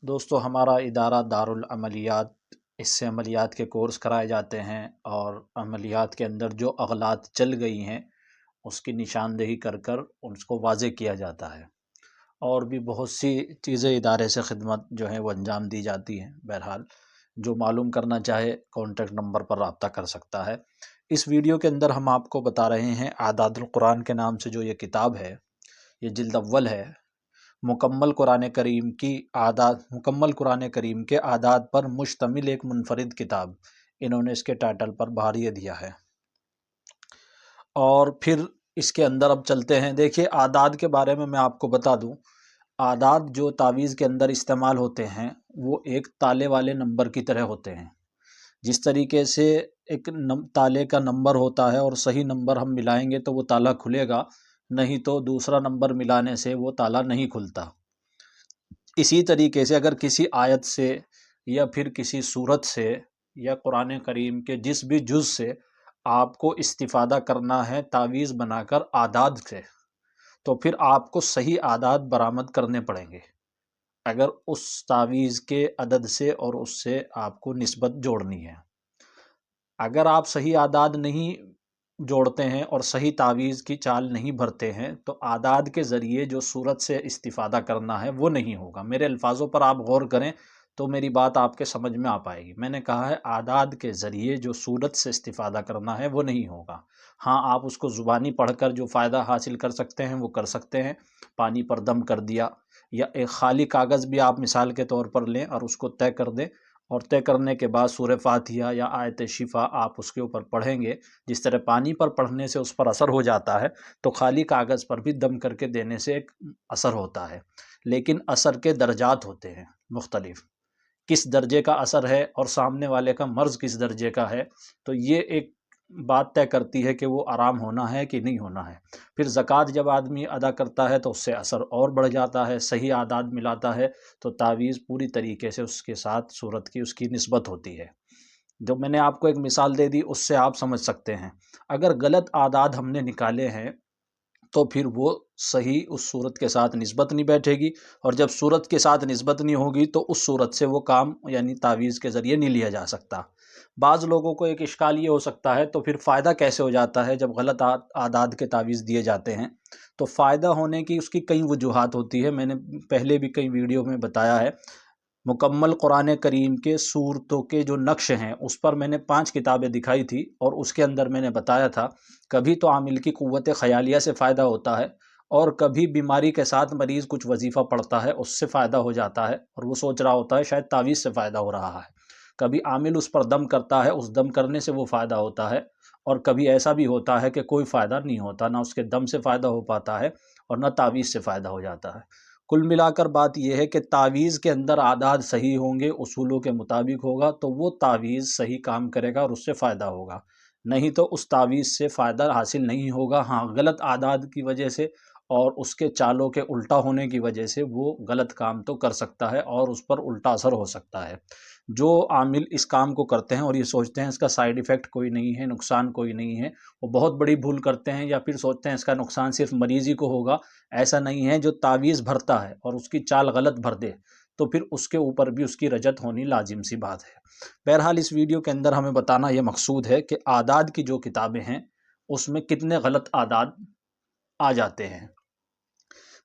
دوستو ہمارا ادارہ دارالعملیات، اس سے عملیات کے کورس کرائے جاتے ہیں اور عملیات کے اندر جو اغلاط چل گئی ہیں اس کی نشاندہی کر کر اس کو واضح کیا جاتا ہے، اور بھی بہت سی چیزیں ادارے سے خدمت جو ہے وہ انجام دی جاتی ہیں۔ بہرحال جو معلوم کرنا چاہے کانٹیکٹ نمبر پر رابطہ کر سکتا ہے۔ اس ویڈیو کے اندر ہم آپ کو بتا رہے ہیں اعداد القرآن کے نام سے جو یہ کتاب ہے، یہ جلد اول ہے، مکمل قرآن کریم کے اعداد پر مشتمل ایک منفرد کتاب، انہوں نے اس کے ٹائٹل پر باہر یہ دیا ہے۔ اور پھر اس کے اندر اب چلتے ہیں۔ دیکھیے اعداد کے بارے میں آپ کو بتا دوں، اعداد جو تعویذ کے اندر استعمال ہوتے ہیں وہ ایک تالے والے نمبر کی طرح ہوتے ہیں۔ جس طریقے سے ایک تالے کا نمبر ہوتا ہے اور صحیح نمبر ہم ملائیں گے تو وہ تالا کھلے گا، نہیں تو دوسرا نمبر ملانے سے وہ تالا نہیں کھلتا۔ اسی طریقے سے اگر کسی آیت سے یا پھر کسی سورت سے یا قرآن کریم کے جس بھی جز سے آپ کو استفادہ کرنا ہے تعویذ بنا کر اعداد سے، تو پھر آپ کو صحیح اعداد برآمد کرنے پڑیں گے اگر اس تعویذ کے عدد سے اور اس سے آپ کو نسبت جوڑنی ہے۔ اگر آپ صحیح اعداد نہیں جوڑتے ہیں اور صحیح تعویذ کی چال نہیں بھرتے ہیں تو اعداد کے ذریعے جو صورت سے استفادہ کرنا ہے وہ نہیں ہوگا۔ میرے الفاظوں پر آپ غور کریں تو میری بات آپ کے سمجھ میں آ پائے گی۔ میں نے کہا ہے اعداد کے ذریعے جو صورت سے استفادہ کرنا ہے وہ نہیں ہوگا۔ ہاں آپ اس کو زبانی پڑھ کر جو فائدہ حاصل کر سکتے ہیں وہ کر سکتے ہیں، پانی پر دم کر دیا، یا ایک خالی کاغذ بھی آپ مثال کے طور پر لیں اور اس کو طے کر دیں، اور طے کرنے کے بعد سورہ فاتحہ یا آیت شفا آپ اس کے اوپر پڑھیں گے۔ جس طرح پانی پر پڑھنے سے اس پر اثر ہو جاتا ہے تو خالی کاغذ پر بھی دم کر کے دینے سے ایک اثر ہوتا ہے، لیکن اثر کے درجات ہوتے ہیں مختلف۔ کس درجے کا اثر ہے اور سامنے والے کا مرض کس درجے کا ہے، تو یہ ایک بات طے کرتی ہے کہ وہ آرام ہونا ہے کہ نہیں ہونا ہے۔ پھر زکوٰۃ جب آدمی ادا کرتا ہے تو اس سے اثر اور بڑھ جاتا ہے، صحیح اعداد ملاتا ہے تو تعویذ پوری طریقے سے اس کے ساتھ صورت کی اس کی نسبت ہوتی ہے۔ جو میں نے آپ کو ایک مثال دے دی اس سے آپ سمجھ سکتے ہیں۔ اگر غلط اعداد ہم نے نکالے ہیں تو پھر وہ صحیح اس صورت کے ساتھ نسبت نہیں بیٹھے گی، اور جب صورت کے ساتھ نسبت نہیں ہوگی تو اس صورت سے وہ کام یعنی تعویذ کے ذریعے نہیں لیا جا سکتا۔ بعض لوگوں کو ایک اشکال یہ ہو سکتا ہے تو پھر فائدہ کیسے ہو جاتا ہے جب غلط اعداد کے تعویذ دیے جاتے ہیں؟ تو فائدہ ہونے کی اس کی کئی وجوہات ہوتی ہے، میں نے پہلے بھی کئی ویڈیو میں بتایا ہے۔ مکمل قرآن کریم کے صورتوں کے جو نقش ہیں اس پر میں نے 5 کتابیں دکھائی تھی، اور اس کے اندر میں نے بتایا تھا کبھی تو عامل کی قوت خیالیہ سے فائدہ ہوتا ہے، اور کبھی بیماری کے ساتھ مریض کچھ وظیفہ پڑھتا ہے اس سے فائدہ ہو جاتا ہے، اور وہ سوچ رہا ہوتا ہے شاید تعویذ سے فائدہ ہو رہا ہے۔ کبھی عامل اس پر دم کرتا ہے، اس دم کرنے سے وہ فائدہ ہوتا ہے، اور کبھی ایسا بھی ہوتا ہے کہ کوئی فائدہ نہیں ہوتا، نہ اس کے دم سے فائدہ ہو پاتا ہے اور نہ تعویذ سے فائدہ ہو جاتا ہے۔ کل ملا کر بات یہ ہے کہ تعویذ کے اندر اعداد صحیح ہوں گے، اصولوں کے مطابق ہوگا تو وہ تعویذ صحیح کام کرے گا اور اس سے فائدہ ہوگا، نہیں تو اس تعویذ سے فائدہ حاصل نہیں ہوگا۔ ہاں غلط اعداد کی وجہ سے اور اس کے چالوں کے الٹا ہونے کی وجہ سے وہ غلط کام تو کر سکتا ہے اور اس پر الٹا اثر ہو سکتا ہے۔ جو عامل اس کام کو کرتے ہیں اور یہ سوچتے ہیں اس کا سائیڈ ایفیکٹ کوئی نہیں ہے، نقصان کوئی نہیں ہے، وہ بہت بڑی بھول کرتے ہیں، یا پھر سوچتے ہیں اس کا نقصان صرف مریض ہی کو ہوگا۔ ایسا نہیں ہے، جو تعویذ بھرتا ہے اور اس کی چال غلط بھر دے تو پھر اس کے اوپر بھی اس کی رجت ہونی لازم سی بات ہے۔ بہرحال اس ویڈیو کے اندر ہمیں بتانا یہ مقصود ہے کہ اعداد کی جو کتابیں ہیں اس میں کتنے غلط اعداد آ جاتے ہیں۔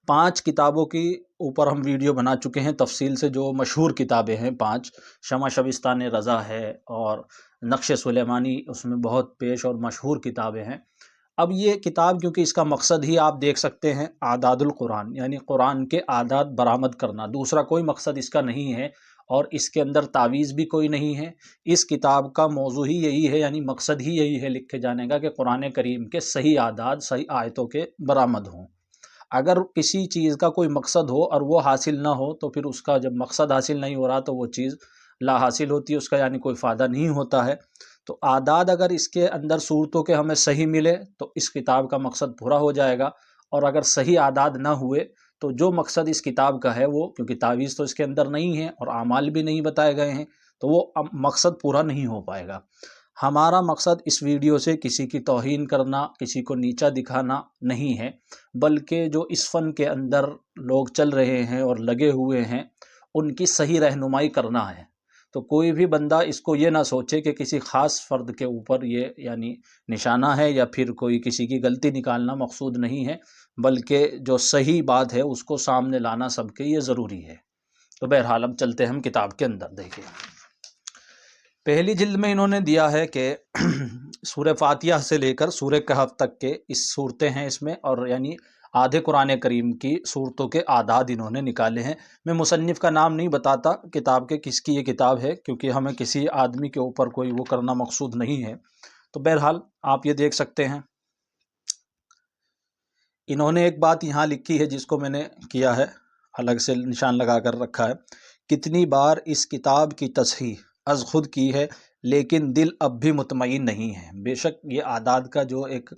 5 کتابوں کی اوپر ہم ویڈیو بنا چکے ہیں تفصیل سے، جو مشہور کتابیں ہیں 5، شمع شبستان رضا ہے اور نقش سلیمانی اس میں بہت پیش اور مشہور کتابیں ہیں۔ اب یہ کتاب کیونکہ اس کا مقصد ہی آپ دیکھ سکتے ہیں اعداد القرآن، یعنی قرآن کے اعداد برآمد کرنا، دوسرا کوئی مقصد اس کا نہیں ہے، اور اس کے اندر تعویذ بھی کوئی نہیں ہے۔ اس کتاب کا موضوع ہی یہی ہے، یعنی مقصد ہی یہی ہے لکھے جانے کا کہ قرآن کریم کے صحیح اعداد صحیح آیتوں کے برآمد ہوں۔ اگر کسی چیز کا کوئی مقصد ہو اور وہ حاصل نہ ہو تو پھر اس کا جب مقصد حاصل نہیں ہو رہا تو وہ چیز لا حاصل ہوتی ہے، اس کا یعنی کوئی فائدہ نہیں ہوتا ہے۔ تو اعداد اگر اس کے اندر صورتوں کے ہمیں صحیح ملے تو اس کتاب کا مقصد پورا ہو جائے گا، اور اگر صحیح اعداد نہ ہوئے تو جو مقصد اس کتاب کا ہے وہ، کیونکہ تعویذ تو اس کے اندر نہیں ہے اور اعمال بھی نہیں بتائے گئے ہیں، تو وہ مقصد پورا نہیں ہو پائے گا۔ ہمارا مقصد اس ویڈیو سے کسی کی توہین کرنا، کسی کو نیچا دکھانا نہیں ہے، بلکہ جو اس فن کے اندر لوگ چل رہے ہیں اور لگے ہوئے ہیں ان کی صحیح رہنمائی کرنا ہے۔ تو کوئی بھی بندہ اس کو یہ نہ سوچے کہ کسی خاص فرد کے اوپر یہ یعنی نشانہ ہے یا پھر کوئی کسی کی غلطی نکالنا مقصود نہیں ہے، بلکہ جو صحیح بات ہے اس کو سامنے لانا سب کے یہ ضروری ہے۔ تو بہرحال اب چلتے ہیں ہم کتاب کے اندر۔ دیکھیں پہلی جلد میں انہوں نے دیا ہے کہ سورہ فاتحہ سے لے کر سورہ کہف تک کے اس صورتیں ہیں اس میں، اور یعنی آدھے قرآن کریم کی صورتوں کے اعداد انہوں نے نکالے ہیں۔ میں مصنف کا نام نہیں بتاتا کتاب کے کس کی یہ کتاب ہے، کیونکہ ہمیں کسی آدمی کے اوپر کوئی وہ کرنا مقصود نہیں ہے۔ تو بہرحال آپ یہ دیکھ سکتے ہیں، انہوں نے ایک بات یہاں لکھی ہے جس کو میں نے کیا ہے الگ سے نشان لگا کر رکھا ہے، کتنی بار اس کتاب کی تصحیح از خود کی ہے لیکن دل اب بھی مطمئن نہیں ہے۔ بے شک یہ اعداد کا جو ایک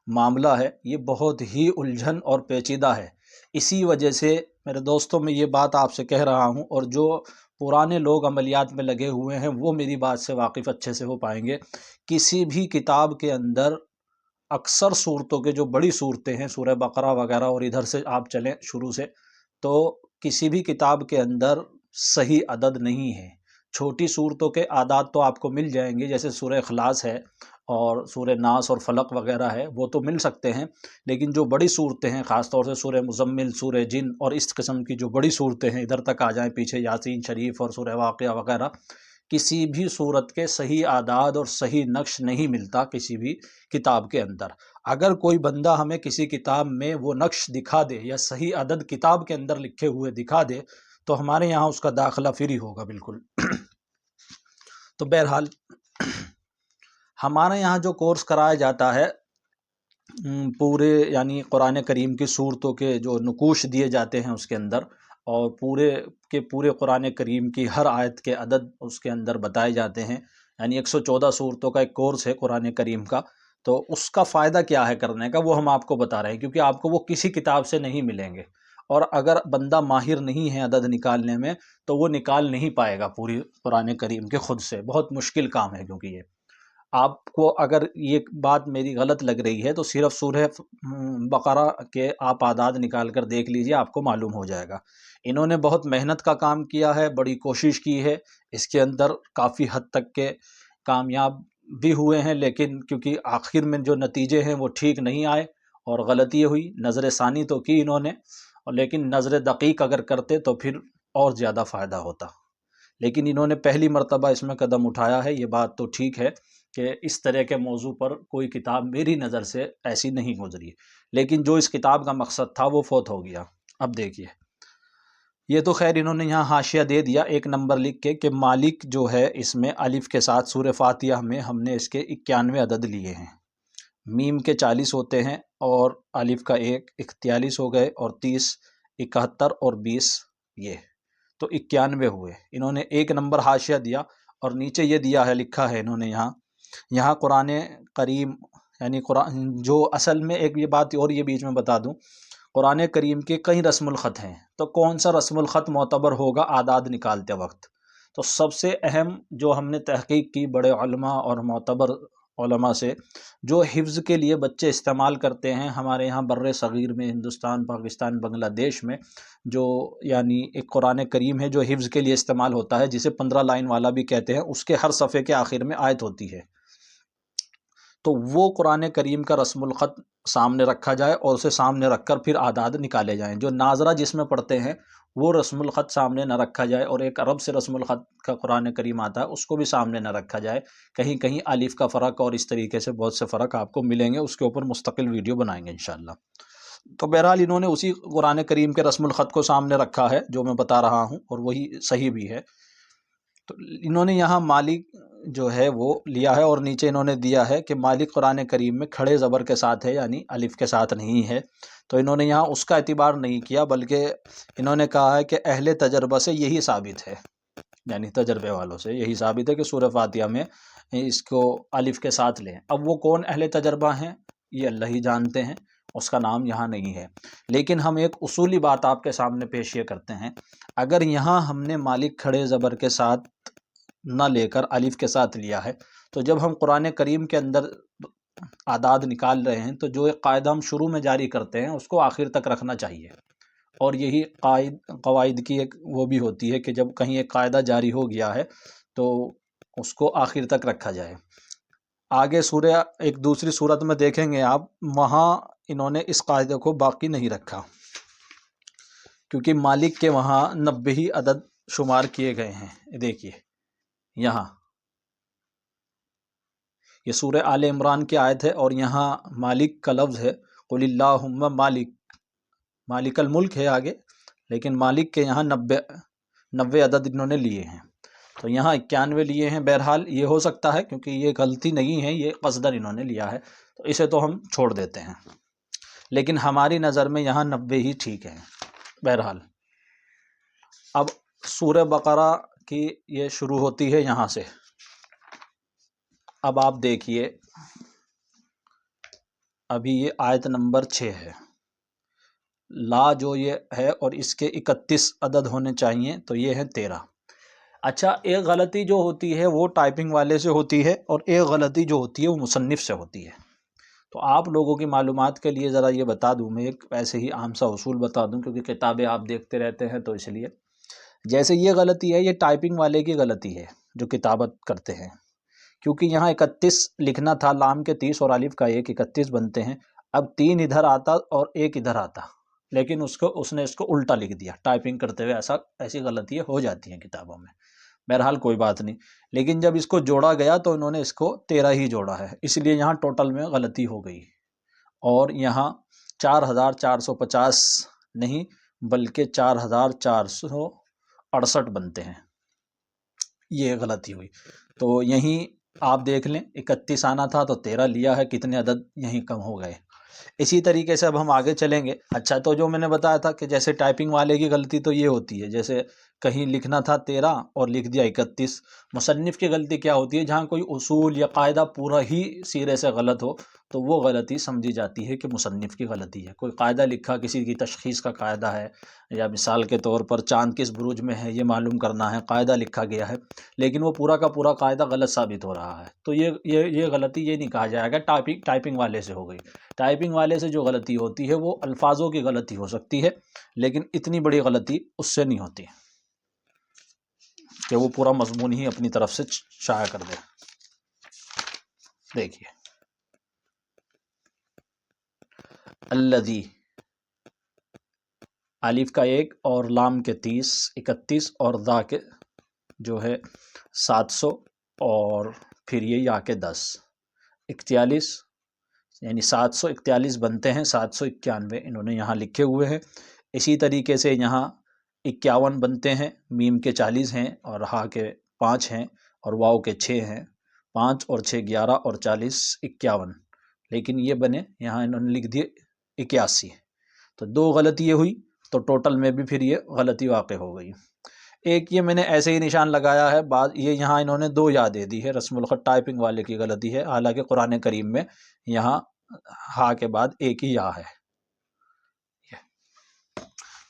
معاملہ ہے یہ بہت ہی الجھن اور پیچیدہ ہے، اسی وجہ سے میرے دوستوں میں یہ بات آپ سے کہہ رہا ہوں، اور جو پرانے لوگ عملیات میں لگے ہوئے ہیں وہ میری بات سے واقف اچھے سے ہو پائیں گے۔ کسی بھی کتاب کے اندر اکثر صورتوں کے جو بڑی صورتیں ہیں سورہ بقرہ وغیرہ، اور ادھر سے آپ چلیں شروع سے، تو کسی بھی کتاب کے اندر صحیح عدد نہیں ہے۔ چھوٹی صورتوں کے اعداد تو آپ کو مل جائیں گے، جیسے سورہ اخلاص ہے اور سورہ ناس اور فلق وغیرہ ہے، وہ تو مل سکتے ہیں، لیکن جو بڑی صورتیں ہیں خاص طور سے سورہ مزمل، سورہ جن اور اس قسم کی جو بڑی صورتیں ہیں، ادھر تک آ جائیں پیچھے یاسین شریف اور سورہ واقعہ وغیرہ، کسی بھی صورت کے صحیح اعداد اور صحیح نقش نہیں ملتا کسی بھی کتاب کے اندر۔ اگر کوئی بندہ ہمیں کسی کتاب میں وہ نقش دکھا دے یا صحیح عدد کتاب کے اندر لکھے ہوئے دکھا دے تو ہمارے یہاں اس کا داخلہ فری ہوگا بالکل۔ تو بہرحال ہمارے یہاں جو کورس کرایا جاتا ہے پورے یعنی قرآن کریم کی صورتوں کے جو نقوش دیے جاتے ہیں اس کے اندر، اور پورے کے پورے قرآن کریم کی ہر آیت کے عدد اس کے اندر بتائے جاتے ہیں، یعنی 114 صورتوں کا ایک کورس ہے قرآن کریم کا۔ تو اس کا فائدہ کیا ہے کرنے کا وہ ہم آپ کو بتا رہے ہیں، کیونکہ آپ کو وہ کسی کتاب سے نہیں ملیں گے، اور اگر بندہ ماہر نہیں ہے عدد نکالنے میں تو وہ نکال نہیں پائے گا پوری قرآن کریم کے خود سے، بہت مشکل کام ہے۔ کیونکہ یہ آپ کو اگر یہ بات میری غلط لگ رہی ہے تو صرف سورہ بقرہ کے آپ اعداد نکال کر دیکھ لیجئے، آپ کو معلوم ہو جائے گا۔ انہوں نے بہت محنت کا کام کیا ہے، بڑی کوشش کی ہے، اس کے اندر کافی حد تک کے کامیاب بھی ہوئے ہیں، لیکن کیونکہ آخر میں جو نتیجے ہیں وہ ٹھیک نہیں آئے اور غلطی ہوئی۔ نظر ثانی تو کی انہوں نے، لیکن نظر دقیق اگر کرتے تو پھر اور زیادہ فائدہ ہوتا، لیکن انہوں نے پہلی مرتبہ اس میں قدم اٹھایا ہے۔ یہ بات تو ٹھیک ہے کہ اس طرح کے موضوع پر کوئی کتاب میری نظر سے ایسی نہیں گزری، لیکن جو اس کتاب کا مقصد تھا وہ فوت ہو گیا۔ اب دیکھیے یہ تو خیر انہوں نے یہاں حاشیہ دے دیا ایک نمبر لکھ کے کہ مالک جو ہے اس میں الف کے ساتھ سورہ فاتحہ میں ہم نے اس کے 91 عدد لیے ہیں، میم کے 40 ہوتے ہیں اور الف کا 1 41 ہو گئے، اور 30 71 اور 20 یہ تو 91 ہوئے۔ انہوں نے ایک نمبر حاشیہ دیا، اور نیچے یہ دیا ہے، لکھا ہے انہوں نے یہاں قرآن کریم یعنی قرآن جو اصل میں ایک یہ بات اور یہ بیچ میں بتا دوں، قرآن کریم کے کئی رسم الخط ہیں، تو کون سا رسم الخط معتبر ہوگا اعداد نکالتے وقت؟ تو سب سے اہم جو ہم نے تحقیق کی بڑے علماء اور معتبر علماء سے، جو حفظ کے لیے بچے استعمال کرتے ہیں ہمارے یہاں بر صغیر میں، ہندوستان، پاکستان، بنگلہ دیش میں، جو یعنی ایک قرآن کریم ہے جو حفظ کے لیے استعمال ہوتا ہے، جسے 15 لائن والا بھی کہتے ہیں، اس کے ہر صفحے کے آخر میں آیت ہوتی ہے، تو وہ قرآن کریم کا رسم الخط سامنے رکھا جائے اور اسے سامنے رکھ کر پھر اعداد نکالے جائیں۔ جو ناظرہ جس میں پڑھتے ہیں وہ رسم الخط سامنے نہ رکھا جائے، اور ایک عرب سے رسم الخط کا قرآن کریم آتا ہے اس کو بھی سامنے نہ رکھا جائے، کہیں کہیں الف کا فرق اور اس طریقے سے بہت سے فرق آپ کو ملیں گے، اس کے اوپر مستقل ویڈیو بنائیں گے انشاءاللہ۔ تو بہرحال انہوں نے اسی قرآن کریم کے رسم الخط کو سامنے رکھا ہے جو میں بتا رہا ہوں، اور وہی صحیح بھی ہے۔ تو انہوں نے یہاں مالک جو ہے وہ لیا ہے، اور نیچے انہوں نے دیا ہے کہ مالک قرآن کریم میں کھڑے زبر کے ساتھ ہے، یعنی الف کے ساتھ نہیں ہے، تو انہوں نے یہاں اس کا اعتبار نہیں کیا، بلکہ انہوں نے کہا ہے کہ اہل تجربہ سے یہی ثابت ہے، یعنی تجربے والوں سے یہی ثابت ہے کہ سورہ فاتحہ میں اس کو الف کے ساتھ لیں۔ اب وہ کون اہل تجربہ ہیں یہ اللہ ہی جانتے ہیں، اس کا نام یہاں نہیں ہے، لیکن ہم ایک اصولی بات آپ کے سامنے پیش یہ کرتے ہیں، اگر یہاں ہم نے مالک کھڑے زبر کے ساتھ نہ لے کر الف کے ساتھ لیا ہے، تو جب ہم قرآن کریم کے اندر اعداد نکال رہے ہیں تو جو ایک قاعدہ ہم شروع میں جاری کرتے ہیں اس کو آخر تک رکھنا چاہیے، اور یہی قواعد کی ایک وہ بھی ہوتی ہے کہ جب کہیں ایک قاعدہ جاری ہو گیا ہے تو اس کو آخر تک رکھا جائے۔ آگے سورہ ایک دوسری صورت میں دیکھیں گے آپ، وہاں انہوں نے اس قاعدے کو باقی نہیں رکھا، کیونکہ مالک کے وہاں 90 ہی عدد شمار کیے گئے ہیں۔ دیکھیے یہاں یہ سورہ آل عمران کی آیت ہے، اور یہاں مالک کا لفظ ہے، قل اللہم مالک الملک ہے آگے، لیکن مالک کے یہاں 90 عدد انہوں نے لیے ہیں، تو یہاں 91 لیے ہیں۔ بہرحال یہ ہو سکتا ہے، کیونکہ یہ غلطی نہیں ہے، یہ قصدن انہوں نے لیا ہے، تو اسے تو ہم چھوڑ دیتے ہیں، لیکن ہماری نظر میں یہاں 90 ہی ٹھیک ہیں۔ بہرحال اب سورہ بقرہ کی یہ شروع ہوتی ہے یہاں سے۔ اب آپ دیکھیے، ابھی یہ آیت نمبر 6 ہے، لا جو یہ ہے اور اس کے 31 عدد ہونے چاہیے، تو یہ ہے 13۔ اچھا، ایک غلطی جو ہوتی ہے وہ ٹائپنگ والے سے ہوتی ہے، اور ایک غلطی جو ہوتی ہے وہ مصنف سے ہوتی ہے۔ تو آپ لوگوں کی معلومات کے لیے ذرا یہ بتا دوں، میں ایک ایسے ہی عام سا اصول بتا دوں، کیونکہ کتابیں آپ دیکھتے رہتے ہیں تو اس لیے، جیسے یہ غلطی ہے یہ ٹائپنگ والے کی غلطی ہے جو کتابت کرتے ہیں، کیونکہ یہاں 31 لکھنا تھا، لام کے 30 اور الف کا 1، 31 بنتے ہیں۔ اب 3 ادھر آتا اور 1 ادھر آتا، لیکن اس نے اس کو الٹا لکھ دیا ٹائپنگ کرتے ہوئے۔ ایسی غلطیاں ہو جاتی ہیں کتابوں میں، بہرحال کوئی بات نہیں۔ لیکن جب اس کو جوڑا گیا تو انہوں نے اس کو 13 ہی جوڑا ہے، اس لیے یہاں ٹوٹل میں غلطی ہو گئی، اور یہاں 4450 نہیں بلکہ 4468 بنتے ہیں، یہ غلطی ہوئی۔ تو یہیں آپ دیکھ لیں، 31 آنا تھا تو 13 لیا ہے، کتنے عدد یہیں کم ہو گئے۔ اسی طریقے سے اب ہم آگے چلیں گے۔ اچھا، تو جو میں نے بتایا تھا کہ جیسے ٹائپنگ والے کی غلطی تو یہ ہوتی ہے، جیسے کہیں لکھنا تھا 13 اور لکھ دیا 31۔ مصنف کی غلطی کیا ہوتی ہے؟ جہاں کوئی اصول یا قاعدہ پورا ہی سرے سے غلط ہو تو وہ غلطی سمجھی جاتی ہے کہ مصنف کی غلطی ہے۔ کوئی قاعدہ لکھا، کسی کی تشخیص کا قاعدہ ہے، یا مثال کے طور پر چاند کس بروج میں ہے یہ معلوم کرنا ہے، قاعدہ لکھا گیا ہے، لیکن وہ پورا کا پورا قاعدہ غلط ثابت ہو رہا ہے، تو یہ غلطی یہ نہیں کہا جائے گا ٹائپنگ والے سے ہو گئی۔ ٹائپنگ والے سے جو غلطی ہوتی ہے وہ الفاظوں کی غلطی ہو سکتی ہے، لیکن اتنی بڑی غلطی اس سے نہیں ہوتی کہ وہ پورا مضمون ہی اپنی طرف سے شائع کر دے۔ دیکھیے الذی، الف کا 1 اور لام کے 30، 31 اور ذا کے جو ہے 700، اور پھر یہ یا کے 10، 41، یعنی 741 بنتے ہیں، 791 انہوں نے یہاں لکھے ہوئے ہیں۔ اسی طریقے سے یہاں 51 بنتے ہیں، میم کے 40 ہیں اور ہا کے 5 ہیں اور واو کے 6 ہیں، 5 اور 6 11 اور 40 51، لیکن یہ بنے یہاں انہوں نے لکھ دیے 81، تو 2 غلطی یہ ہوئی، تو ٹوٹل میں بھی پھر یہ غلطی واقع ہو گئی۔ ایک یہ میں نے ایسے ہی نشان لگایا ہے، بعد یہ یہاں انہوں نے 2 یا دے دی ہے، رسم الخط ٹائپنگ والے کی غلطی ہے، حالانکہ قرآن کریم میں یہاں ہا کے بعد ایک ہی یا ہے،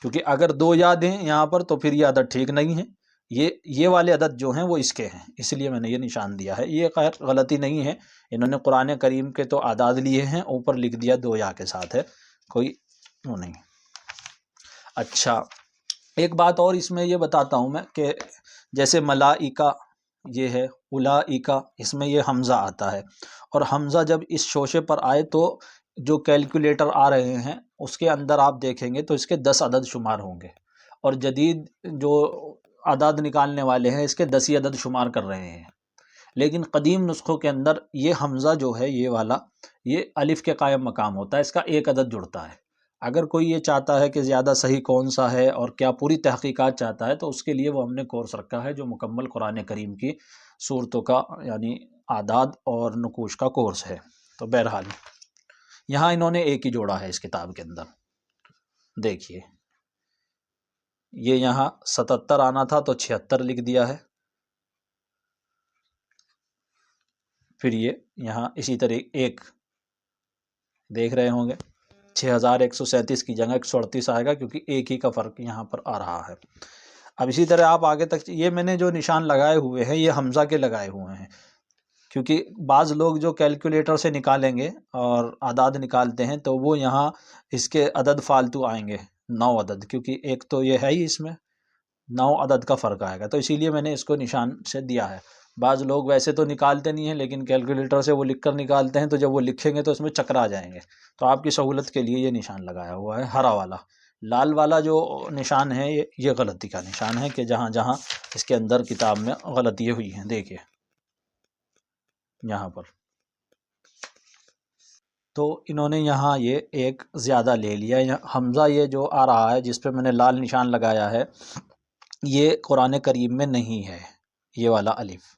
کیونکہ اگر 2 یا دیں یہاں پر تو پھر یہ عدد ٹھیک نہیں ہے، یہ والے عدد جو ہیں وہ اس کے ہیں، اس لیے میں نے یہ نشان دیا ہے۔ یہ خیر غلطی نہیں ہے، انہوں نے قرآن کریم کے تو اعداد لیے ہیں، اوپر لکھ دیا 2 یا کے ساتھ ہے، کوئی وہ نہیں۔ اچھا، ایک بات اور اس میں یہ بتاتا ہوں میں کہ جیسے ملائکہ یہ ہے، اولائکہ، اس میں یہ حمزہ آتا ہے، اور حمزہ جب اس شوشے پر آئے تو جو کیلکولیٹر آ رہے ہیں اس کے اندر آپ دیکھیں گے تو اس کے 10 عدد شمار ہوں گے، اور جدید جو اعداد نکالنے والے ہیں اس کے 10 ہی عدد شمار کر رہے ہیں، لیکن قدیم نسخوں کے اندر یہ حمزہ جو ہے یہ والا، یہ الف کے قائم مقام ہوتا ہے، اس کا 1 عدد جڑتا ہے۔ اگر کوئی یہ چاہتا ہے کہ زیادہ صحیح کون سا ہے اور کیا پوری تحقیقات چاہتا ہے تو اس کے لیے وہ ہم نے کورس رکھا ہے جو مکمل قرآن کریم کی صورتوں کا یعنی اعداد اور نقوش کا کورس ہے۔ تو بہرحال یہاں انہوں نے 1 ہی جوڑا ہے اس کتاب کے اندر، دیکھیے یہ یہاں 77 آنا تھا تو 76 لکھ دیا ہے، پھر یہ یہاں اسی طرح 1 دیکھ رہے ہوں گے، 6137 کی جگہ 138 آئے گا، کیونکہ 1 ہی کا فرق یہاں پر آ رہا ہے۔ اب اسی طرح آپ آگے تک، یہ میں نے جو نشان لگائے ہوئے ہیں یہ حمزہ کے لگائے ہوئے ہیں، کیونکہ بعض لوگ جو کیلکولیٹر سے نکالیں گے اور اعداد نکالتے ہیں تو وہ یہاں اس کے عدد فالتو آئیں گے، 9 عدد، کیونکہ ایک تو یہ ہے ہی اس میں 9 عدد کا فرق آئے گا، تو اسی لیے میں نے اس کو نشان سے دیا ہے۔ بعض لوگ ویسے تو نکالتے نہیں ہیں، لیکن کیلکولیٹر سے وہ لکھ کر نکالتے ہیں، تو جب وہ لکھیں گے تو اس میں چکرا جائیں گے، تو آپ کی سہولت کے لیے یہ نشان لگایا ہوا ہے ہرا والا۔ لال والا جو نشان ہے یہ غلطی کا نشان ہے، کہ جہاں جہاں اس کے اندر کتاب میں غلطی ہوئی ہیں، دیکھیے یہاں پر تو انہوں نے یہاں یہ ایک زیادہ لے لیا۔ حمزہ یہ جو آ رہا ہے جس پہ میں نے لال نشان لگایا ہے، یہ قرآن کریم میں نہیں ہے، یہ والا الف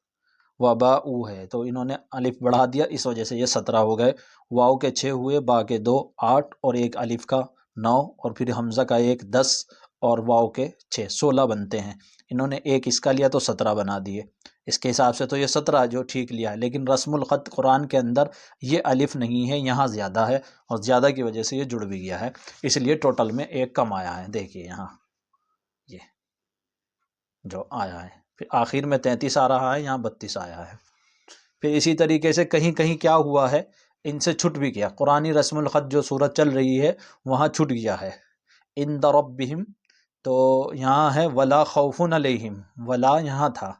وباء ہے، تو انہوں نے الف بڑھا دیا، اس وجہ سے یہ 17 ہو گئے۔ واؤ کے 6 ہوئے، با کے 2 8، اور ایک الف کا 9، اور پھر حمزہ کا ایک 10، اور واؤ کے 6 16 بنتے ہیں۔ انہوں نے ایک اس کا لیا تو 17 بنا دیے، اس کے حساب سے تو یہ 17 جو ٹھیک لیا ہے، لیکن رسم الخط قرآن کے اندر یہ الف نہیں ہے، یہاں زیادہ ہے، اور زیادہ کی وجہ سے یہ جڑ بھی گیا ہے، اس لیے ٹوٹل میں ایک کم آیا ہے۔ دیکھیے یہاں یہ جو آیا ہے، پھر آخر میں 33 آ رہا ہے، یہاں 32 آیا ہے۔ پھر اسی طریقے سے کہیں کہیں کیا ہوا ہے، ان سے چھٹ بھی گیا، قرآنی رسم الخط جو صورت چل رہی ہے وہاں چھٹ گیا ہے۔ عند ربہم، تو یہاں ہے ولا خوف علیہم، ولا یہاں تھا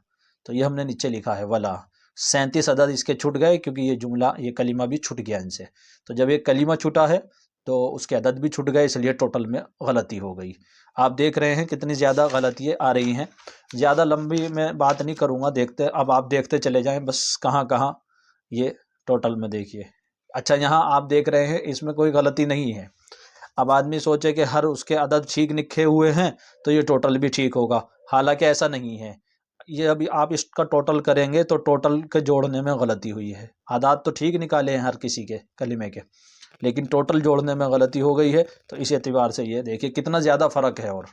تو یہ ہم نے نیچے لکھا ہے ولا۔ 37 عدد اس کے چھٹ گئے، کیونکہ یہ جملہ یہ کلمہ بھی چھٹ گیا ان سے، تو جب ایک کلمہ چھٹا ہے تو اس کے عدد بھی چھٹ گئے، اس لیے ٹوٹل میں غلطی ہو گئی۔ آپ دیکھ رہے ہیں کتنی زیادہ غلطیاں آ رہی ہیں۔ زیادہ لمبی میں بات نہیں کروں گا، دیکھتے اب آپ دیکھتے چلے جائیں بس کہاں کہاں یہ ٹوٹل میں دیکھیے۔ اچھا یہاں آپ دیکھ رہے ہیں اس میں کوئی غلطی نہیں ہے، اب آدمی سوچے کہ ہر اس کے عدد ٹھیک لکھے ہوئے ہیں تو یہ ٹوٹل بھی ٹھیک ہوگا، حالانکہ ایسا نہیں ہے۔ یہ ابھی آپ اس کا ٹوٹل کریں گے تو ٹوٹل کے جوڑنے میں غلطی ہوئی ہے، عدد تو ٹھیک نکالے ہیں ہر کسی کے کلمے کے، لیکن ٹوٹل جوڑنے میں غلطی ہو گئی ہے، تو اس اعتبار سے یہ دیکھیے کتنا زیادہ فرق ہے، اور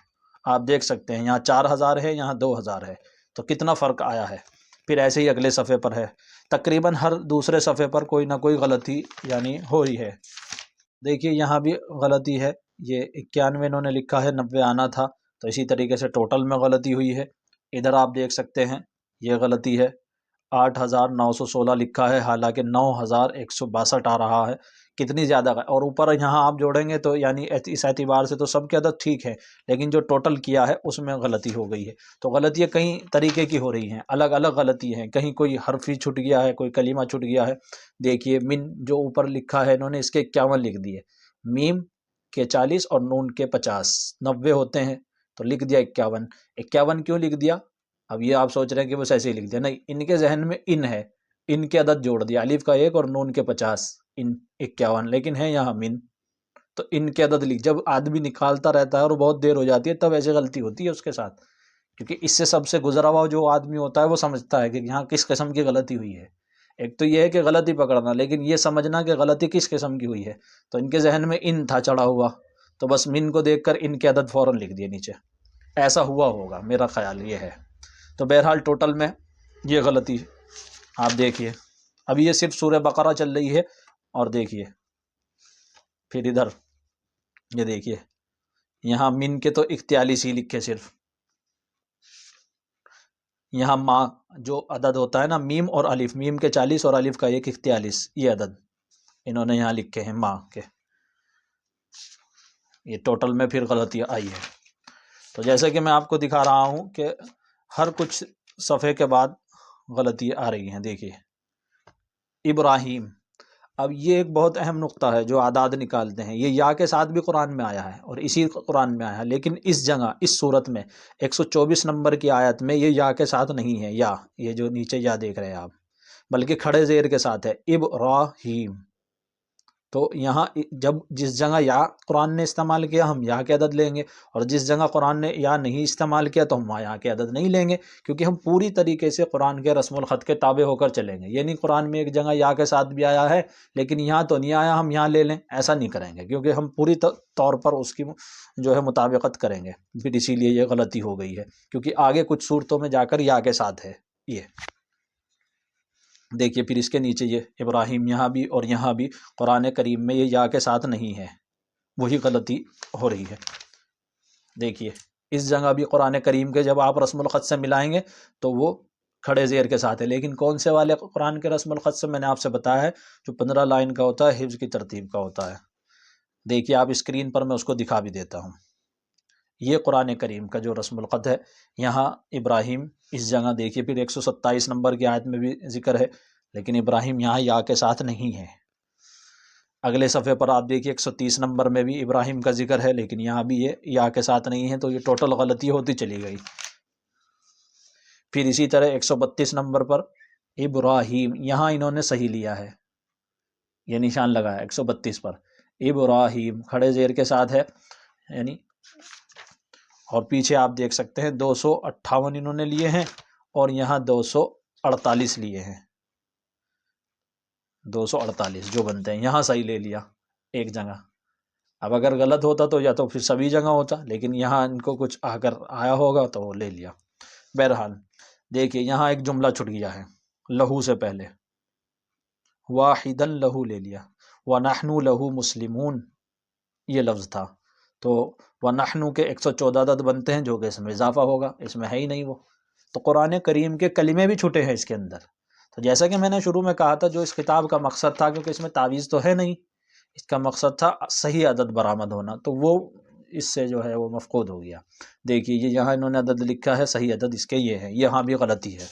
آپ دیکھ سکتے ہیں یہاں 4000 ہے، یہاں 2000 ہے، تو کتنا فرق آیا ہے۔ پھر ایسے ہی اگلے صفحے پر ہے، تقریباً ہر دوسرے صفحے پر کوئی نہ کوئی غلطی یعنی ہو رہی ہے۔ دیکھیے یہاں بھی غلطی ہے، یہ 91 انہوں نے لکھا ہے، 90 آنا تھا، تو اسی طریقے سے ٹوٹل میں غلطی ہوئی ہے۔ ادھر آپ دیکھ سکتے ہیں یہ غلطی ہے، 8916 لکھا ہے، حالانکہ 9162 آ رہا ہے، کتنی زیادہ اور اوپر یہاں آپ جوڑیں گے تو یعنی اس اعتبار سے تو سب کے عدد ٹھیک ہے، لیکن جو ٹوٹل کیا ہے اس میں غلطی ہو گئی ہے۔ تو غلطیاں کئی طریقے کی ہو رہی ہیں، الگ الگ غلطی ہیں، کہیں کوئی حرف ہی چھٹ گیا ہے، کوئی کلمہ چھٹ گیا ہے۔ دیکھیے من جو اوپر لکھا ہے انہوں نے اس کے 51 لکھ دیے، میم کے 40 اور نون کے 50، 90 ہوتے ہیں تو لکھ دیا 51۔ 51 کیوں لکھ دیا؟ اب یہ آپ سوچ رہے ہیں کہ بس ایسے ہی لکھ دیا، نہیں، ان کے ذہن میں ان ہے، ان کے عدد جوڑ دیا، الف کا 1 اور نون کے 50، ان 51، لیکن ہے یہاں من، تو ان کے عدد لکھ، جب آدمی نکالتا رہتا ہے اور بہت دیر ہو جاتی ہے تب ایسے غلطی ہوتی ہے اس کے ساتھ، کیونکہ اس سے سب سے گزرا ہوا جو آدمی ہوتا ہے وہ سمجھتا ہے کہ یہاں کس قسم کی غلطی ہوئی ہے۔ ایک تو یہ ہے کہ غلطی پکڑنا، لیکن یہ سمجھنا کہ غلطی کس قسم کی ہوئی ہے، تو ان کے ذہن میں ان تھا چڑھا ہوا، تو بس من کو دیکھ کر ان کے عدد فوراً لکھ دیے نیچے، ایسا ہوا ہوگا، میرا خیال یہ ہے۔ تو بہرحال ٹوٹل میں یہ غلطی آپ دیکھیے، ابھی یہ صرف سورہ بقرہ چل رہی ہے، اور دیکھیے پھر ادھر یہ دیکھیے یہاں من کے تو 41 ہی لکھے صرف، یہاں ماں جو عدد ہوتا ہے نا میم اور الف، میم کے 40 اور الف کا 1 41، یہ عدد انہوں نے یہاں لکھے ہیں ماں کے، یہ ٹوٹل میں پھر غلطی آئی ہے۔ تو جیسے کہ میں آپ کو دکھا رہا ہوں کہ ہر کچھ صفحے کے بعد غلطی آ رہی ہیں۔ دیکھیے ابراہیم، اب یہ ایک بہت اہم نقطہ ہے جو اعداد نکالتے ہیں، یہ یا کے ساتھ بھی قرآن میں آیا ہے اور اسی قرآن میں آیا ہے، لیکن اس جگہ اس صورت میں 124 نمبر کی آیت میں یہ یا کے ساتھ نہیں ہے، یا یہ جو نیچے یا دیکھ رہے ہیں آپ، بلکہ کھڑے زیر کے ساتھ ہے ابراہیم۔ تو یہاں جب جس جگہ یا قرآن نے استعمال کیا ہم یا کے عدد لیں گے، اور جس جگہ قرآن نے یا نہیں استعمال کیا تو ہم یا کے عدد نہیں لیں گے، کیونکہ ہم پوری طریقے سے قرآن کے رسم الخط کے تابع ہو کر چلیں گے۔ یہ نہیں قرآن میں ایک جگہ یا کے ساتھ بھی آیا ہے لیکن یہاں تو نہیں آیا ہم یہاں لے لیں، ایسا نہیں کریں گے، کیونکہ ہم پوری طور پر اس کی جو ہے مطابقت کریں گے، پھر اسی لیے یہ غلطی ہو گئی ہے، کیونکہ آگے کچھ صورتوں میں جا کر یا کے ساتھ ہے یہ۔ دیکھیے پھر اس کے نیچے یہ ابراہیم، یہاں بھی اور یہاں بھی قرآن کریم میں یہ یا کے ساتھ نہیں ہے، وہی غلطی ہو رہی ہے۔ دیکھیے اس جگہ بھی قرآن کریم کے جب آپ رسم الخط سے ملائیں گے تو وہ کھڑے زیر کے ساتھ ہے، لیکن کون سے والے قرآن کے رسم الخط سے میں نے آپ سے بتایا ہے جو 15 لائن کا ہوتا ہے، حفظ کی ترتیب کا ہوتا ہے۔ دیکھیے آپ اسکرین پر میں اس کو دکھا بھی دیتا ہوں۔ یہ قرآن کریم کا جو رسم الخط ہے. یہاں ابراہیم اس جگہ دیکھیے، پھر 127 نمبر کی آیت میں بھی ذکر ہے، لیکن ابراہیم یہاں یا کے ساتھ نہیں ہے. اگلے صفحے پر آپ دیکھیے 130 نمبر میں بھی ابراہیم کا ذکر ہے، لیکن یہاں بھی یہ یا کے ساتھ نہیں ہے، تو یہ ٹوٹل غلطی ہوتی چلی گئی. پھر اسی طرح 132 نمبر پر ابراہیم، یہاں انہوں نے صحیح لیا ہے، یہ نشان لگا ہے 132 پر ابراہیم کھڑے زیر کے ساتھ ہے یعنی. اور پیچھے آپ دیکھ سکتے ہیں 258 انہوں نے لیے ہیں اور یہاں 248 لیے ہیں. 248 جو بنتے ہیں یہاں صحیح لے لیا ایک جگہ. اب اگر غلط ہوتا تو یا تو پھر سبھی جگہ ہوتا، لیکن یہاں ان کو کچھ آ کر آیا ہوگا تو وہ لے لیا. بہرحال دیکھیے یہاں ایک جملہ چھٹ گیا ہے لہو سے پہلے، واحدا لہو لے لیا، وَنَحْنُ لَهُ مُسْلِمُونَ یہ لفظ تھا، تو وَنَحْنُ کے 114 عدد بنتے ہیں جو کہ اس میں اضافہ ہوگا، اس میں ہے ہی نہیں وہ. تو قرآن کریم کے کلمے بھی چھٹے ہیں اس کے اندر. تو جیسا کہ میں نے شروع میں کہا تھا، جو اس کتاب کا مقصد تھا، کیونکہ اس میں تعویذ تو ہے نہیں، اس کا مقصد تھا صحیح عدد برآمد ہونا، تو وہ اس سے جو ہے وہ مفقود ہو گیا. دیکھیے یہ یہاں انہوں نے عدد لکھا ہے، صحیح عدد اس کے یہ ہے، یہاں بھی غلطی ہے.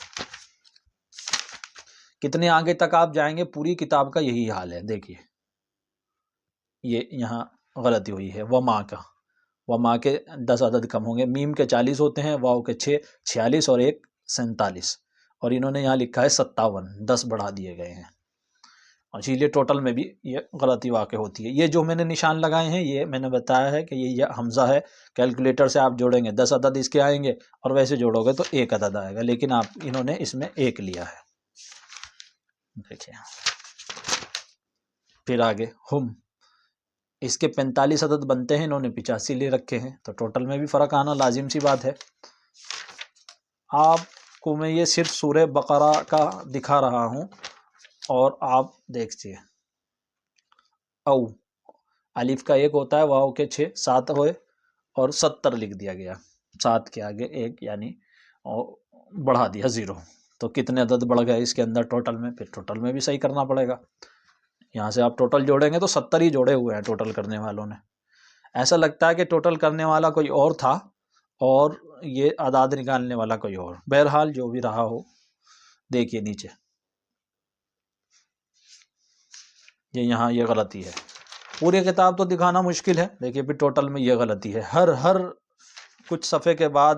کتنے آگے تک آپ جائیں گے پوری کتاب کا یہی حال ہے. دیکھیے یہ یہاں غلطی ہوئی ہے، وما کا، وما کے 10 عدد کم ہوں گے، میم کے 40 ہوتے ہیں، واو کے 6 46 اور ایک 47، اور انہوں نے یہاں لکھا ہے 57، 10 بڑھا دیے گئے ہیں. اور اسی لیے ٹوٹل میں بھی یہ غلطی واقع ہوتی ہے. یہ جو میں نے نشان لگائے ہیں یہ میں نے بتایا ہے کہ یہ حمزہ ہے، کیلکولیٹر سے آپ جوڑیں گے 10 عدد اس کے آئیں گے، اور ویسے جوڑو گے تو ایک عدد آئے گا، لیکن انہوں نے اس میں ایک لیا ہے. دیکھیں پھر آگے ہم، اس کے 45 عدد بنتے ہیں، انہوں نے 85 لے رکھے ہیں، تو ٹوٹل میں بھی فرق آنا لازم سی بات ہے. آپ کو میں یہ صرف سورہ بقرہ کا دکھا رہا ہوں، اور آپ دیکھیے او الف کا 1 ہوتا ہے، واو کے 6 7 ہوئے اور 70 لکھ دیا گیا، 7 کے آگے 1 یعنی بڑھا دیا 0، تو کتنے عدد بڑھ گئے اس کے اندر ٹوٹل میں؟ پھر ٹوٹل میں بھی صحیح کرنا پڑے گا. یہاں سے آپ ٹوٹل جوڑیں گے تو 70 ہی جوڑے ہوئے ہیں ٹوٹل کرنے والوں نے. ایسا لگتا ہے کہ ٹوٹل کرنے والا کوئی اور تھا اور یہ اعداد نکالنے والا کوئی اور. بہرحال جو بھی رہا ہو، دیکھیے نیچے یہاں یہ غلطی ہے. پوری کتاب تو دکھانا مشکل ہے، دیکھیے پھر ٹوٹل میں یہ غلطی ہے. ہر کچھ صفحے کے بعد،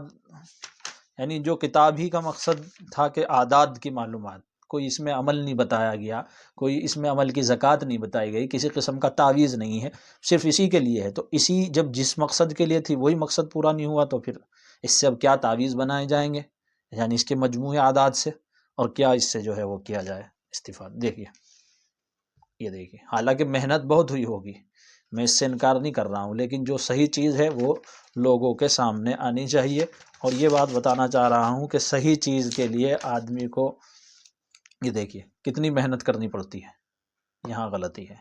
یعنی جو کتاب ہی کا مقصد تھا کہ اعداد کی معلومات، کوئی اس میں عمل نہیں بتایا گیا، کوئی اس میں عمل کی زکوٰۃ نہیں بتائی گئی، کسی قسم کا تعویذ نہیں ہے، صرف اسی کے لیے ہے. تو اسی جب جس مقصد کے لیے تھی وہی مقصد پورا نہیں ہوا، تو پھر اس سے اب کیا تعویذ بنائے جائیں گے، یعنی اس کے مجموعے اعداد سے، اور کیا اس سے جو ہے وہ کیا جائے استفادہ. دیکھیے یہ دیکھیے، حالانکہ محنت بہت ہوئی ہوگی، میں اس سے انکار نہیں کر رہا ہوں، لیکن جو صحیح چیز ہے وہ لوگوں کے سامنے آنی چاہیے. اور یہ بات بتانا چاہ رہا ہوں کہ صحیح چیز کے لیے آدمی کو، یہ دیکھیے کتنی محنت کرنی پڑتی ہے. یہاں غلطی ہے،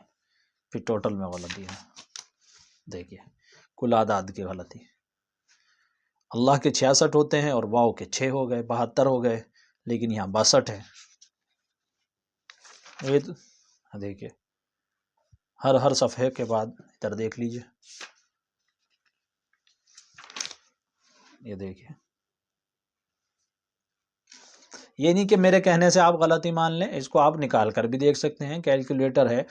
پھر ٹوٹل میں غلطی ہے. دیکھیے کل اعداد کی غلطی، اللہ کے 66 ہوتے ہیں اور واؤ کے 6 ہو گئے، 72 ہو گئے، لیکن یہاں 62 ہے. یہ دیکھیے ہر صفحے کے بعد ادھر دیکھ لیجئے، یہ دیکھیے. یہ نہیں کہ میرے کہنے سے آپ غلطی مان لیں، اس کو آپ نکال کر بھی دیکھ سکتے ہیں، کیلکولیٹر ہے.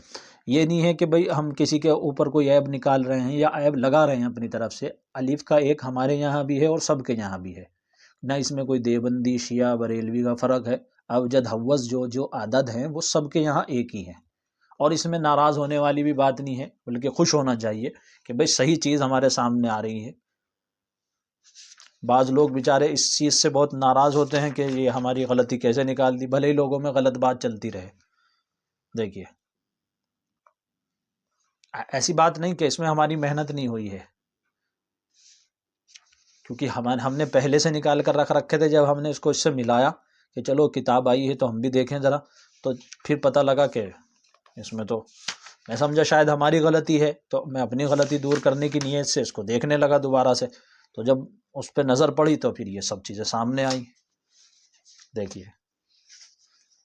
یہ نہیں ہے کہ بھئی ہم کسی کے اوپر کوئی عیب نکال رہے ہیں یا عیب لگا رہے ہیں اپنی طرف سے. الف کا 1 ہمارے یہاں بھی ہے اور سب کے یہاں بھی ہے، نہ اس میں کوئی دیوبندی شیعہ بریلوی کا فرق ہے. ابجد حوض جو عدد ہیں وہ سب کے یہاں ایک ہی ہیں، اور اس میں ناراض ہونے والی بھی بات نہیں ہے، بلکہ خوش ہونا چاہیے کہ بھئی صحیح چیز ہمارے سامنے آ رہی ہے. بعض لوگ بیچارے اس چیز سے بہت ناراض ہوتے ہیں کہ یہ ہماری غلطی کیسے نکال دی، بھلے ہی لوگوں میں غلط بات چلتی رہے. دیکھیے ایسی بات نہیں کہ اس میں ہماری محنت نہیں ہوئی ہے، کیونکہ ہم نے پہلے سے نکال کر رکھ رکھے تھے. جب ہم نے اس کو اس سے ملایا کہ چلو کتاب آئی ہے تو ہم بھی دیکھیں ذرا، تو پھر پتہ لگا کہ اس میں تو میں سمجھا شاید ہماری غلطی ہے، تو میں اپنی غلطی دور کرنے کی نیت سے اس کو دیکھنے لگا دوبارہ سے. تو جب اس پہ نظر پڑی تو پھر یہ سب چیزیں سامنے آئیں. دیکھیے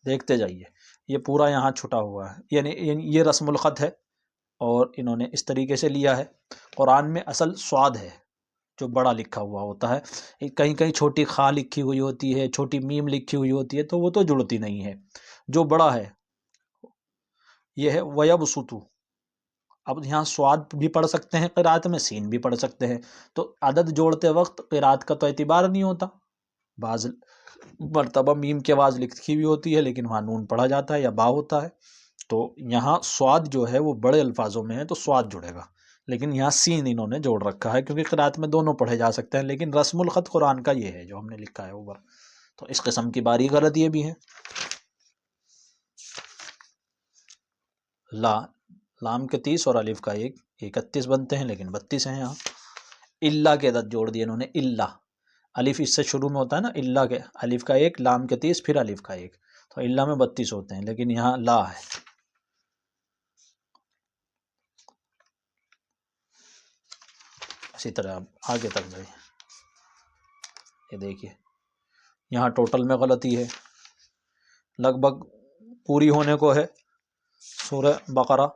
دیکھتے جائیے، یہ پورا یہاں چھٹا ہوا ہے، یعنی یہ رسم الخط ہے اور انہوں نے اس طریقے سے لیا ہے. قرآن میں اصل سواد ہے، جو بڑا لکھا ہوا ہوتا ہے، کہیں کہیں چھوٹی خا لکھی ہوئی ہوتی ہے، چھوٹی میم لکھی ہوئی ہوتی ہے، تو وہ تو جڑتی نہیں ہے، جو بڑا ہے یہ ہے وَيَبْسُطُ۔ اب یہاں سواد بھی پڑھ سکتے ہیں قرات میں، سین بھی پڑھ سکتے ہیں، تو عدد جوڑتے وقت قرات کا تو اعتبار نہیں ہوتا، بعض مرتبہ میم کی آواز لکھی ہوئی ہوتی ہے لیکن وہاں نون پڑھا جاتا ہے یا با ہوتا ہے، تو یہاں سواد جو ہے وہ بڑے الفاظوں میں ہے تو سواد جڑے گا، لیکن یہاں سین انہوں نے جوڑ رکھا ہے کیونکہ قرات میں دونوں پڑھے جا سکتے ہیں، لیکن رسم الخط قرآن کا یہ ہے جو ہم نے لکھا ہے اوپر، تو اس قسم کی باریک غلط یہ بھی ہے۔ لام کے 30 اور الف کا 31 بنتے ہیں لیکن 32 ہیں یہاں۔ اللہ کے عدد جوڑ دیے انہوں نے، اللہ، الف اس سے شروع میں ہوتا ہے نا، اللہ کے الف کا 1، لام کے 30، پھر الف کا 1، تو اللہ میں 32 ہوتے ہیں، لیکن یہاں لا ہے۔ اسی طرح اب آگے تک جائیں، یہ دیکھیے یہاں ٹوٹل میں غلطی ہے، لگ بھگ پوری ہونے کو ہے سورہ بقرہ،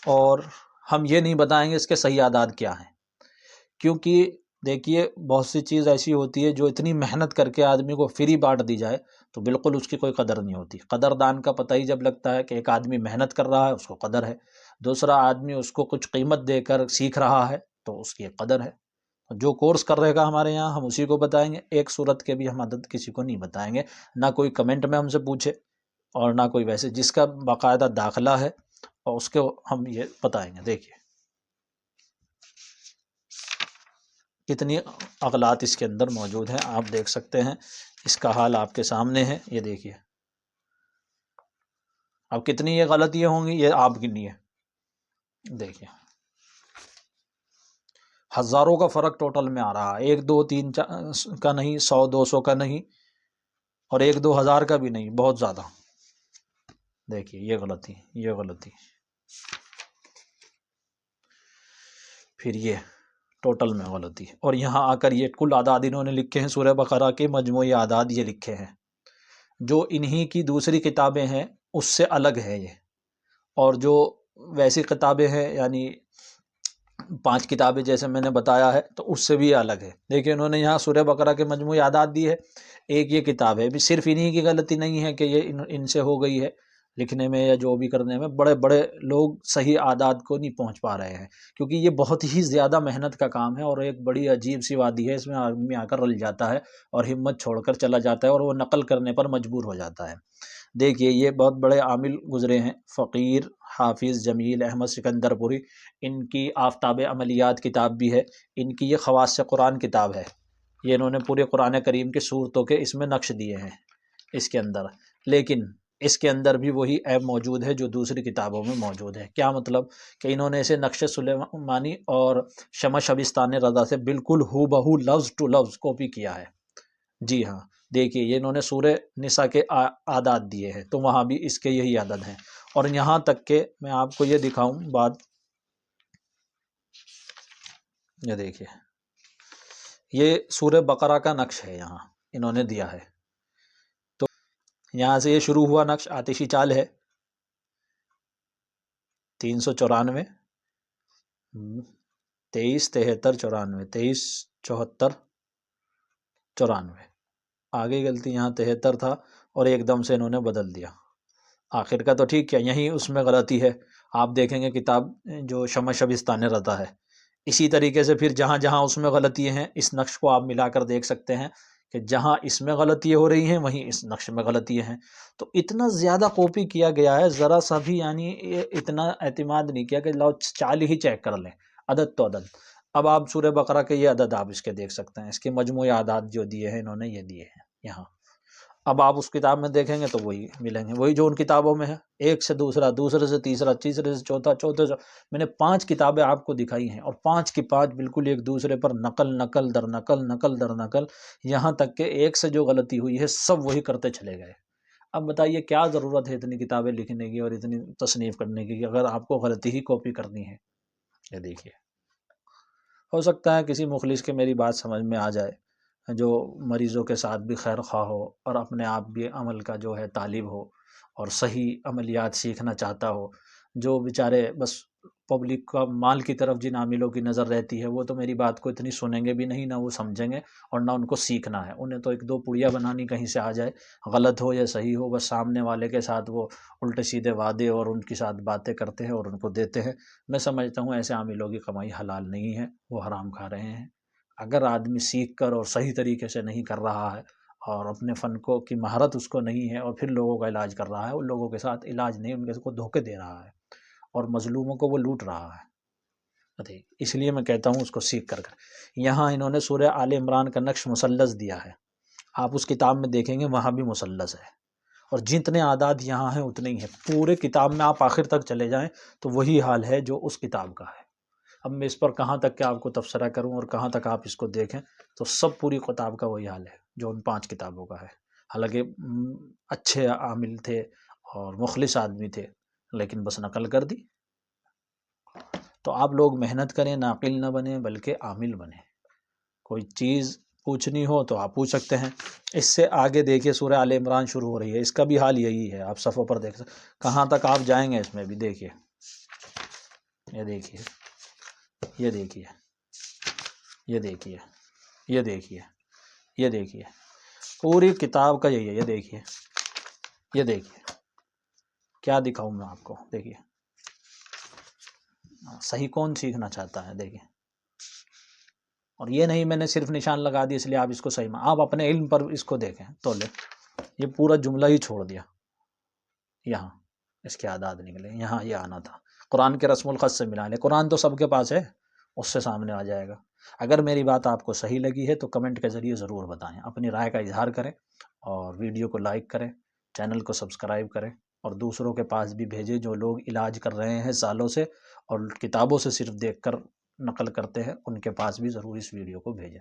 اور ہم یہ نہیں بتائیں گے اس کے صحیح اعداد کیا ہیں، کیونکہ دیکھیے بہت سی چیز ایسی ہوتی ہے جو اتنی محنت کر کے آدمی کو فری بانٹ دی جائے تو بالکل اس کی کوئی قدر نہیں ہوتی۔ قدردان کا پتہ ہی جب لگتا ہے کہ ایک آدمی محنت کر رہا ہے اس کو قدر ہے، دوسرا آدمی اس کو کچھ قیمت دے کر سیکھ رہا ہے تو اس کی ایک قدر ہے۔ جو کورس کر رہے گا ہمارے یہاں ہم اسی کو بتائیں گے، ایک صورت کے بھی ہم عدد کسی کو نہیں بتائیں گے، نہ کوئی کمنٹ میں ہم سے پوچھے اور نہ کوئی ویسے، جس کا باقاعدہ داخلہ ہے اور اس کو ہم یہ بتائیں گے۔ دیکھیے کتنی اغلاط اس کے اندر موجود ہیں، آپ دیکھ سکتے ہیں، اس کا حال آپ کے سامنے ہے، یہ دیکھیے اب کتنی یہ غلطیاں ہوں گی، یہ آپ گنیے، دیکھیے ہزاروں کا فرق ٹوٹل میں آ رہا ہے، 1 2 3 کا نہیں، 100 200 کا نہیں، اور 1 2 ہزار کا بھی نہیں، بہت زیادہ۔ دیکھیے یہ غلطی، یہ غلطی، پھر یہ ٹوٹل میں غلطی، اور یہاں آ کر یہ کل اعداد انہوں نے لکھے ہیں سورہ بقرہ کے مجموعی اعداد یہ لکھے ہیں، جو انہی کی دوسری کتابیں ہیں اس سے الگ ہے یہ، اور جو ویسی کتابیں ہیں یعنی 5 کتابیں جیسے میں نے بتایا ہے تو اس سے بھی الگ ہے۔ دیکھیں انہوں نے یہاں سورہ بقرہ کے مجموعی اعداد دی ہے، ایک یہ کتاب ہے، بھی صرف انہی کی غلطی نہیں ہے کہ یہ ان سے ہو گئی ہے لکھنے میں یا جو بھی کرنے میں، بڑے بڑے لوگ صحیح اعداد کو نہیں پہنچ پا رہے ہیں، کیونکہ یہ بہت ہی زیادہ محنت کا کام ہے اور ایک بڑی عجیب سی وادی ہے، اس میں آدمی آ کر رل جاتا ہے اور ہمت چھوڑ کر چلا جاتا ہے اور وہ نقل کرنے پر مجبور ہو جاتا ہے۔ دیکھیے یہ بہت بڑے عامل گزرے ہیں، فقیر حافظ جمیل احمد سکندر پوری، ان کی آفتاب عملیات کتاب بھی ہے، ان کی یہ خواص قرآن کتاب ہے، یہ انہوں نے پورے قرآن کریم کی صورتوں کے اس میں نقش دیے ہیں اس کے اندر، لیکن اس کے اندر بھی وہی عیب موجود ہے جو دوسری کتابوں میں موجود ہے۔ کیا مطلب کہ انہوں نے اسے نقش سلیمانی اور شمس شبستان رضا سے بالکل ہو بہو لفظ ٹو لفظ کاپی کیا ہے۔ جی ہاں دیکھیے یہ انہوں نے سورہ نساء کے اعداد دیے ہیں تو وہاں بھی اس کے یہی عدد ہیں، اور یہاں تک کہ میں آپ کو یہ دکھاؤں بات، یہ دیکھیے یہ سورہ بقرہ کا نقش ہے، یہاں انہوں نے دیا ہے، تو یہاں سے یہ شروع ہوا نقش، آتشی چال ہے 394 23 73 94 23 74 94، آگے غلطی یہاں 73 تھا اور ایک دم سے انہوں نے بدل دیا آخر کا، تو ٹھیک ہے یہیں اس میں غلطی ہے، آپ دیکھیں گے کتاب جو شمس شبستان رضا ہے، اسی طریقے سے پھر جہاں جہاں اس میں غلطی ہیں اس نقش کو آپ ملا کر دیکھ سکتے ہیں کہ جہاں اس میں غلطی ہو رہی ہیں وہیں اس نقش میں غلطی ہیں، تو اتنا زیادہ کاپی کیا گیا ہے، ذرا سا بھی یعنی اتنا اعتماد نہیں کیا کہ لاؤ چال ہی چیک کر لیں عدد تو عدد۔ اب آپ سورہ بقرہ کے یہ عدد آپ اس کے دیکھ سکتے ہیں، اس کے مجموعی اعداد جو دیے ہیں انہوں نے یہ دیے ہیں یہاں، اب آپ اس کتاب میں دیکھیں گے تو وہی ملیں گے، وہی جو ان کتابوں میں ہے، ایک سے دوسرا، دوسرے سے تیسرا، تیسرے سے چوتھا، چوتھے سے، میں نے 5 کتابیں آپ کو دکھائی ہیں اور 5 کی 5 بالکل ایک دوسرے پر نقل نقل در نقل نقل در نقل، یہاں تک کہ ایک سے جو غلطی ہوئی ہے سب وہی کرتے چلے گئے۔ اب بتائیے کیا ضرورت ہے اتنی کتابیں لکھنے کی اور اتنی تصنیف کرنے کی اگر آپ کو غلطی ہی کاپی کرنی ہے۔ یہ دیکھیے ہو سکتا ہے کسی مخلص کے میری بات سمجھ میں آ جائے، جو مریضوں کے ساتھ بھی خیر خواہ ہو اور اپنے آپ بھی عمل کا جو ہے طالب ہو اور صحیح عملیات سیکھنا چاہتا ہو، جو بیچارے بس پبلک کا مال کی طرف جن عاملوں کی نظر رہتی ہے وہ تو میری بات کو اتنی سنیں گے بھی نہیں، نہ وہ سمجھیں گے اور نہ ان کو سیکھنا ہے۔ انہیں تو ایک دو پڑیا بنانی کہیں سے آ جائے، غلط ہو یا صحیح ہو، بس سامنے والے کے ساتھ وہ الٹے سیدھے وعدے اور ان کے ساتھ باتیں کرتے ہیں اور ان کو دیتے ہیں۔ میں سمجھتا ہوں ایسے عاملوں کی کمائی حلال نہیں ہے، وہ حرام کھا رہے ہیں۔ اگر آدمی سیکھ کر اور صحیح طریقے سے نہیں کر رہا ہے اور اپنے فن کو کی مہارت اس کو نہیں ہے اور پھر لوگوں کا علاج کر رہا ہے، ان لوگوں کے ساتھ علاج نہیں، ان کو دھوکے دے رہا ہے اور مظلوموں کو وہ لوٹ رہا ہے۔ اس لیے میں کہتا ہوں اس کو سیکھ کر یہاں انہوں نے سورہ آل عمران کا نقش مثلث دیا ہے، آپ اس کتاب میں دیکھیں گے وہاں بھی مثلث ہے، اور جتنے اعداد یہاں ہیں اتنے ہی ہیں پورے کتاب میں۔ آپ آخر تک چلے جائیں تو وہی حال ہے جو اس کتاب کا ہے۔ اب میں اس پر کہاں تک کہ آپ کو تبصرہ کروں اور کہاں تک آپ اس کو دیکھیں، تو سب پوری کتاب کا وہی حال ہے جو ان 5 کتابوں کا ہے۔ حالانکہ اچھے عامل تھے اور مخلص آدمی تھے، لیکن بس نقل کر دی۔ تو آپ لوگ محنت کریں، ناقل نہ بنیں بلکہ عامل بنیں۔ کوئی چیز پوچھنی ہو تو آپ پوچھ سکتے ہیں۔ اس سے آگے دیکھیے سورہ آل عمران شروع ہو رہی ہے، اس کا بھی حال یہی ہے، آپ صفحوں پر دیکھ سکتے کہاں تک آپ جائیں گے اس میں بھی دیکھیے، یہ دیکھیے، یہ دیکھیے، یہ دیکھیے، یہ دیکھیے، یہ دیکھیے، پوری کتاب کا یہی ہے۔ یہ دیکھیے، یہ دیکھیے، کیا دکھاؤں میں آپ کو، دیکھیے صحیح کون سیکھنا چاہتا ہے، دیکھیں۔ اور یہ نہیں میں نے صرف نشان لگا دی اس لیے آپ اس کو صحیح میں، آپ اپنے علم پر اس کو دیکھیں تو لے، یہ پورا جملہ ہی چھوڑ دیا، یہاں اس کے اعداد نکلے، یہاں یہ آنا تھا، قرآن کے رسم الخط سے ملا لیں، قرآن تو سب کے پاس ہے، اس سے سامنے آ جائے گا۔ اگر میری بات آپ کو صحیح لگی ہے تو کمنٹ کے ذریعے ضرور بتائیں، اپنی رائے کا اظہار کریں اور ویڈیو کو لائک کریں، چینل کو سبسکرائب کریں اور دوسروں کے پاس بھی بھیجیں جو لوگ علاج کر رہے ہیں سالوں سے اور کتابوں سے صرف دیکھ کر نقل کرتے ہیں، ان کے پاس بھی ضرور اس ویڈیو کو بھیجیں۔